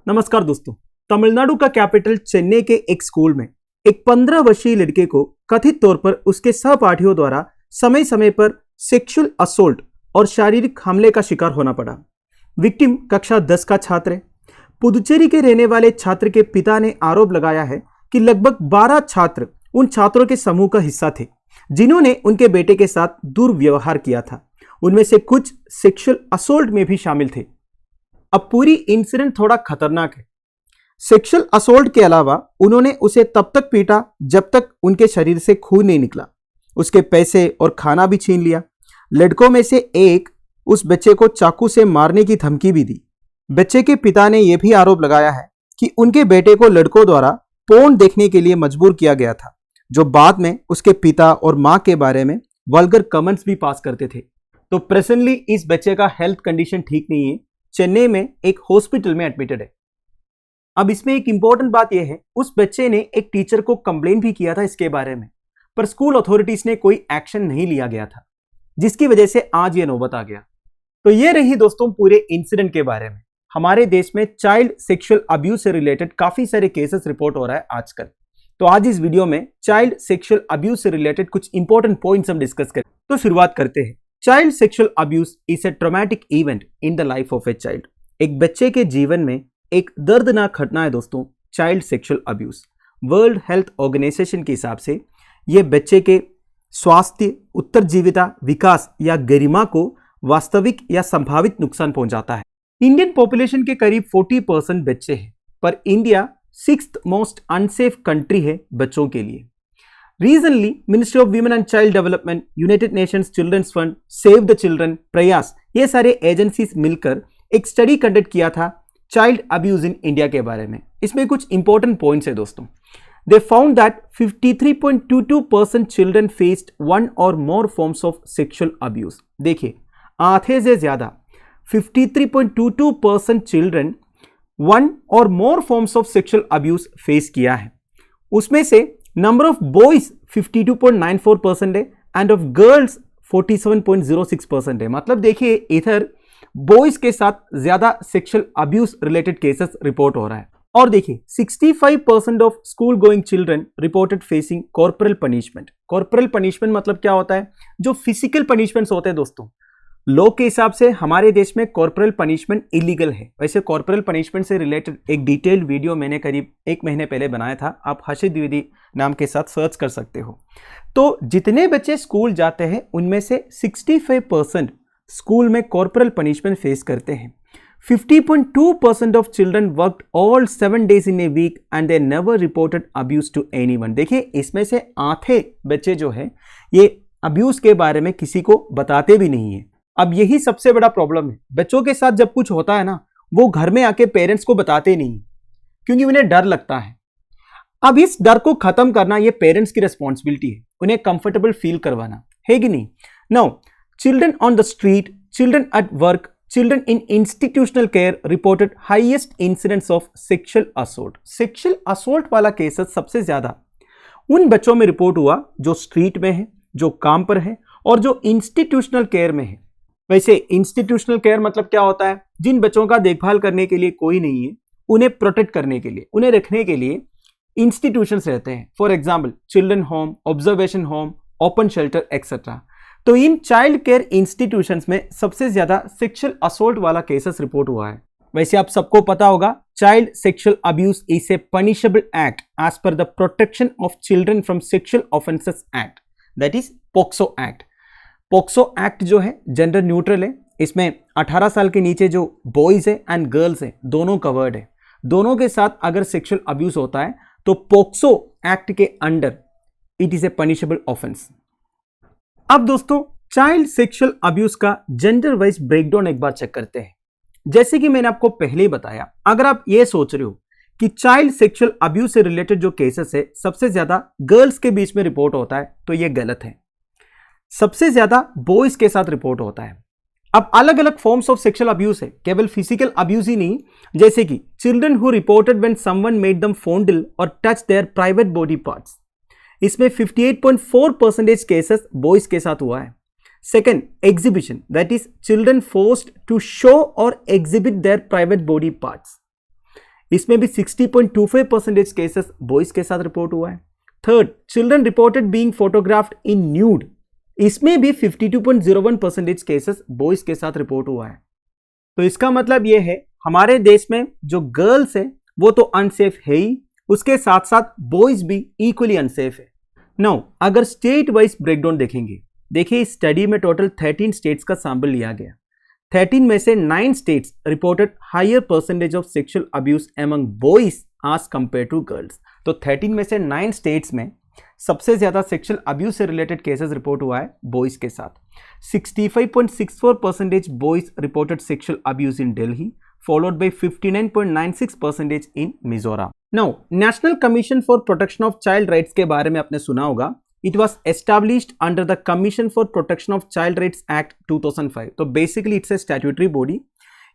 नमस्कार दोस्तों। तमिलनाडु का कैपिटल चेन्नई के एक स्कूल में एक 15 वर्षीय लड़के को कथित तौर पर उसके सहपाठियों द्वारा समय समय पर सेक्सुअल असोल्ट और शारीरिक हमले का शिकार होना पड़ा। विक्टिम कक्षा 10 का छात्र है। पुदुचेरी के रहने वाले छात्र के पिता ने आरोप लगाया है कि लगभग 12 छात्र उन छात्रों के समूह का हिस्सा थे जिन्होंने उनके बेटे के साथ दुर्व्यवहार किया था। उनमें से कुछ सेक्सुअल असोल्ट में भी शामिल थे। अब पूरी इंसिडेंट थोड़ा खतरनाक है। सेक्सुअल असोल्ट के अलावा उन्होंने उसे तब तक पीटा जब तक उनके शरीर से खून नहीं निकला। उसके पैसे और खाना भी छीन लिया। लड़कों में से एक उस बच्चे को चाकू से मारने की धमकी भी दी। बच्चे के पिता ने यह भी आरोप लगाया है कि उनके बेटे को लड़कों द्वारा पोर्न देखने के लिए मजबूर किया गया था, जो बाद में उसके पिता और मां के बारे में वल्गर कमेंट्स भी पास करते थे। तो प्रेजेंटली इस बच्चे का हेल्थ कंडीशन ठीक नहीं है, चेन्नई में एक हॉस्पिटल में एडमिटेड है। अब इसमें एक इंपॉर्टेंट बात यह है, उस बच्चे ने एक टीचर को कंप्लेन भी किया था इसके बारे में, पर स्कूल अथॉरिटीज ने कोई एक्शन नहीं लिया गया था, जिसकी वजह से आज ये नौबत आ गया। तो ये रही दोस्तों पूरे इंसिडेंट के बारे में। हमारे देश में चाइल्ड सेक्सुअल अब्यूज से रिलेटेड काफी सारे केसेस रिपोर्ट हो रहा है आजकल। तो आज इस वीडियो में चाइल्ड सेक्सुअल अब्यूज से रिलेटेड कुछ इंपॉर्टेंट पॉइंट्स हम डिस्कस करें। तो शुरुआत करते हैं। Child sexual abuse is A traumatic event in the life of a child. एक बच्चे के जीवन में एक दर्दनाक घटना है दोस्तों, child sexual abuse. World Health Organization के हिसाब से यह बच्चे के स्वास्थ्य, उत्तरजीविता, विकास या गरिमा को वास्तविक या संभावित नुकसान पहुंचाता है। इंडियन पॉपुलेशन के करीब 40% बच्चे हैं, पर India 6th most unsafe country है बच्चों के लिए। Recently, Ministry of Women and Child Development, United Nations Children's Fund, Save the Children, प्रयास, ये सारे एजेंसीज मिलकर एक स्टडी कंडक्ट किया था चाइल्ड अब्यूज इन इंडिया के बारे में। इसमें कुछ इंपॉर्टेंट पॉइंट्स है दोस्तों। They found that 53.22% children faced one or more forms of sexual abuse। देखिए, आधे से ज्यादा 53.22% चिल्ड्रन वन और मोर forms of sexual abuse face किया है। उसमें से नंबर ऑफ बॉयज 52.94% है एंड ऑफ गर्ल्स 47.06% है। मतलब देखिए, इधर बॉयज के साथ ज्यादा sexual abuse related cases report हो रहा है। और देखिए, 65% of school going children reported facing corporal punishment. Corporal punishment मतलब क्या होता है? जो फिजिकल पनिशमेंट्स होते हैं दोस्तों। लॉ के हिसाब से हमारे देश में कॉर्पोरल पनिशमेंट इलीगल है। वैसे कॉर्पोरल पनिशमेंट से रिलेटेड एक डिटेल्ड वीडियो मैंने करीब 1 महीने पहले बनाया था, आप हर्षित द्विवेदी नाम के साथ सर्च कर सकते हो। तो जितने बच्चे स्कूल जाते हैं उनमें से 65% स्कूल में कॉर्पोरल पनिशमेंट फेस करते हैं। 50.2% of children worked all 7 days in a week and they never reported abuse to anyone. देखिए, इसमें से आधे बच्चे जो है ये अब्यूज के बारे में किसी को बताते भी नहीं है। अब यही सबसे बड़ा प्रॉब्लम है। बच्चों के साथ जब कुछ होता है ना, वो घर में आके पेरेंट्स को बताते नहीं, क्योंकि उन्हें डर लगता है। अब इस डर को खत्म करना ये पेरेंट्स की रिस्पॉन्सिबिलिटी है, उन्हें कंफर्टेबल फील करवाना है कि नहीं। Now, children on the street, children at work, children in institutional care reported highest incidents of sexual assault. Sexual assault वाला केसेस सबसे ज्यादा उन बच्चों में रिपोर्ट हुआ जो स्ट्रीट में है, जो काम पर है और जो इंस्टीट्यूशनल केयर में है। वैसे इंस्टीट्यूशनल केयर मतलब क्या होता है? जिन बच्चों का देखभाल करने के लिए कोई नहीं है, उन्हें प्रोटेक्ट करने के लिए, उन्हें रखने के लिए इंस्टीट्यूशंस रहते हैं। For example children home, observation home, open shelter etcetera. तो इन चाइल्ड केयर इंस्टीट्यूशंस में सबसे ज्यादा सेक्सुअल असोल्ट वाला केसेस रिपोर्ट हुआ है। वैसे आप सबको पता होगा, child sexual abuse is a punishable act as per the protection of children from sexual offences act, that is POCSO act. POCSO act जो है जेंडर न्यूट्रल है। इसमें 18 साल के नीचे जो बॉयज है एंड गर्ल्स है दोनों कवर्ड है। दोनों के साथ अगर सेक्सुअल अब्यूज होता है तो पोक्सो एक्ट के under it is a punishable offence. अब दोस्तों, चाइल्ड सेक्सुअल अब्यूज का जेंडर वाइज ब्रेकडाउन एक बार चेक करते हैं। जैसे कि मैंने आपको पहले ही बताया, अगर आप ये सोच रहे हो कि चाइल्ड सेक्सुअल अब्यूज से रिलेटेड जो केसेस है सबसे ज्यादा गर्ल्स के बीच में रिपोर्ट होता है, तो ये गलत है। सबसे ज्यादा बॉयज के साथ रिपोर्ट होता है। अब अलग अलग फॉर्म्स ऑफ सेक्सुअल अब्यूज है, केवल फिजिकल अब्यूज ही नहीं, जैसे कि children who reported when someone made them fondle और touch their private body parts. इसमें 58.4% केसेस बॉयज के साथ हुआ है। Second, exhibition, that is children forced to show और exhibit their private body parts. इसमें भी 60.25% केसेस बॉयज के साथ रिपोर्ट हुआ है। Third, children reported being photographed in nude, इसमें भी 52.01% केसेस बॉयज के साथ रिपोर्ट हुआ है। तो इसका मतलब यह है हमारे देश में जो गर्ल्स है वो तो अनसेफ है ही, उसके साथ साथ बॉयज भी इक्वली अनसेफ है। नाउ अगर स्टेट वाइज ब्रेकडाउन देखेंगे, देखिए इस स्टडी में टोटल 13 स्टेट्स का सैंपल लिया गया। 13 में से 9 states reported higher percentage of sexual abuse among boys as compare to girls. तो 13 में से 9 स्टेट्स में सबसे ज्यादा सेक्सुअल अब्यूज से रिलेटेड केसेस रिपोर्ट हुआ है बॉयज के साथ। 65.64% boys reported sexual abuse in Delhi, followed by 59.96% in Mizoram. Now, National Commission for Protection of child Rights के बारे में आपने सुना होगा। It was established under the commission for Protection of child rights act 2005। तो basically it's a statutory body.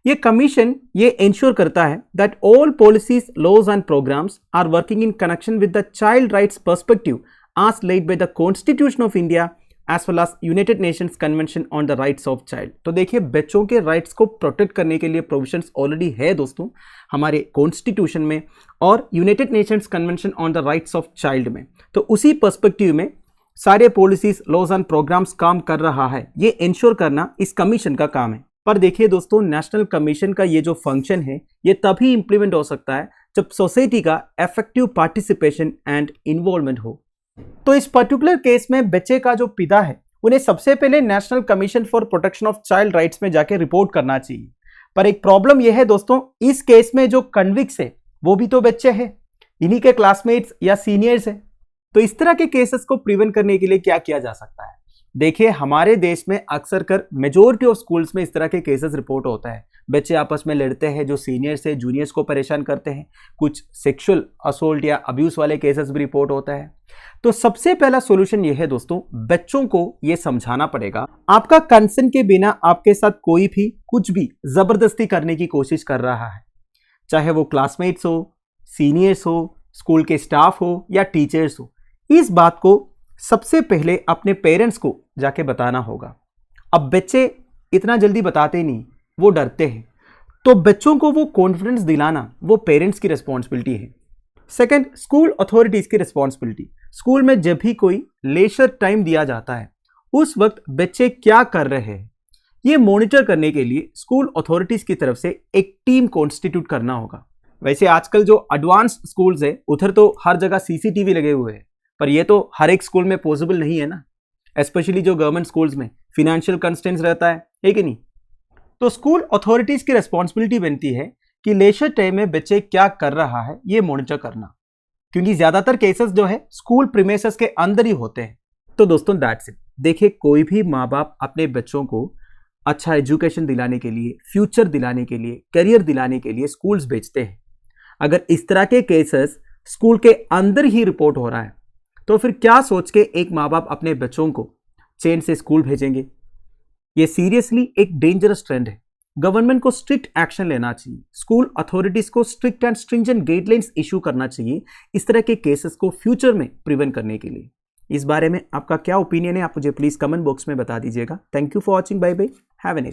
ये commission ये ensure करता है that all policies, laws and programmes are working in connection with the child rights perspective as laid by the Constitution of India as well as United Nations convention on the rights of child. तो देखिए बच्चों के rights को protect करने के लिए provisions already है दोस्तों हमारे कॉन्स्टिट्यूशन में और United Nations convention on the rights of child में। तो उसी पर्सपेक्टिव में सारे पॉलिसीज, लॉज एंड प्रोग्राम्स काम कर रहा है। ये इंश्योर करना इस कमीशन का काम है। पर देखिए दोस्तों, नेशनल कमीशन का ये जो फंक्शन है ये तभी इंप्लीमेंट हो सकता है जब सोसाइटी का इफेक्टिव पार्टिसिपेशन एंड इन्वॉल्वमेंट हो। तो इस पर्टिकुलर केस में बच्चे का जो पिता है उन्हें सबसे पहले national Commission for Protection of child rights में जाके रिपोर्ट करना चाहिए। पर एक प्रॉब्लम यह है दोस्तों, इस केस में जो कन्विक्स है वो भी तो बच्चे हैं, इन्हीं के क्लासमेट्स या सीनियर्स है। तो इस तरह के केसेस को प्रिवेंट करने के लिए क्या किया जा सकता है? देखिए हमारे देश में अक्सर कर मेजोरिटी ऑफ स्कूल्स में इस तरह के केसेस रिपोर्ट होता है। बच्चे आपस में लड़ते हैं, जो सीनियर्स है जूनियर्स को परेशान करते हैं, कुछ सेक्सुअल असोल्ट या अब्यूज वाले केसेस भी रिपोर्ट होता है। तो सबसे पहला सॉल्यूशन यह है दोस्तों, बच्चों को यह समझाना पड़ेगा आपका कंसेंट के बिना आपके साथ कोई भी कुछ भी जबरदस्ती करने की कोशिश कर रहा है, चाहे वो क्लासमेट्स हो, सीनियर्स हो, स्कूल के स्टाफ हो या टीचर्स हो। इस बात को सबसे पहले अपने पेरेंट्स को जाके बताना होगा। अब बच्चे इतना जल्दी बताते नहीं, वो डरते हैं। तो बच्चों को वो कॉन्फिडेंस दिलाना वो पेरेंट्स की रिस्पॉन्सिबिलिटी है। सेकंड, स्कूल अथॉरिटीज की रिस्पॉन्सिबिलिटी। स्कूल में जब भी कोई लेजर टाइम दिया जाता है उस वक्त बच्चे क्या कर रहे हैं ये मॉनिटर करने के लिए स्कूल अथॉरिटीज की तरफ से एक टीम कॉन्स्टिट्यूट करना होगा। वैसे आजकल जो एडवांस स्कूल्स है उधर तो हर जगह सीसीटीवी लगे हुए हैं, पर ये तो हर एक स्कूल में पॉसिबल नहीं है ना, स्पेशली जो गवर्नमेंट स्कूल्स में फिनेंशियल कंस्ट्रेंट्स रहता है कि नहीं। तो स्कूल अथॉरिटीज की रिस्पॉन्सिबिलिटी बनती है कि लेजर टाइम में बच्चे क्या कर रहा है ये मॉनिटर करना, क्योंकि ज्यादातर केसेस जो है स्कूल प्रीमिसेस के अंदर ही होते हैं। तो दोस्तों दैट्स इट। देखिए कोई भी माँ बाप अपने बच्चों को अच्छा एजुकेशन दिलाने के लिए, फ्यूचर दिलाने के लिए, करियर दिलाने के लिए स्कूल्स भेजते हैं। अगर इस तरह के केसेस स्कूल के अंदर ही रिपोर्ट हो रहा है तो फिर क्या सोच के एक माँ बाप अपने बच्चों को चैन से स्कूल भेजेंगे? ये सीरियसली एक डेंजरस ट्रेंड है। गवर्नमेंट को स्ट्रिक्ट एक्शन लेना चाहिए, स्कूल अथॉरिटीज को strict and stringent guidelines issue करना चाहिए इस तरह के केसेस को फ्यूचर में प्रिवेंट करने के लिए। इस बारे में आपका क्या ओपिनियन है आप मुझे प्लीज कमेंट बॉक्स में बता दीजिएगा। Thank you for watching, bye bye, have a nice day.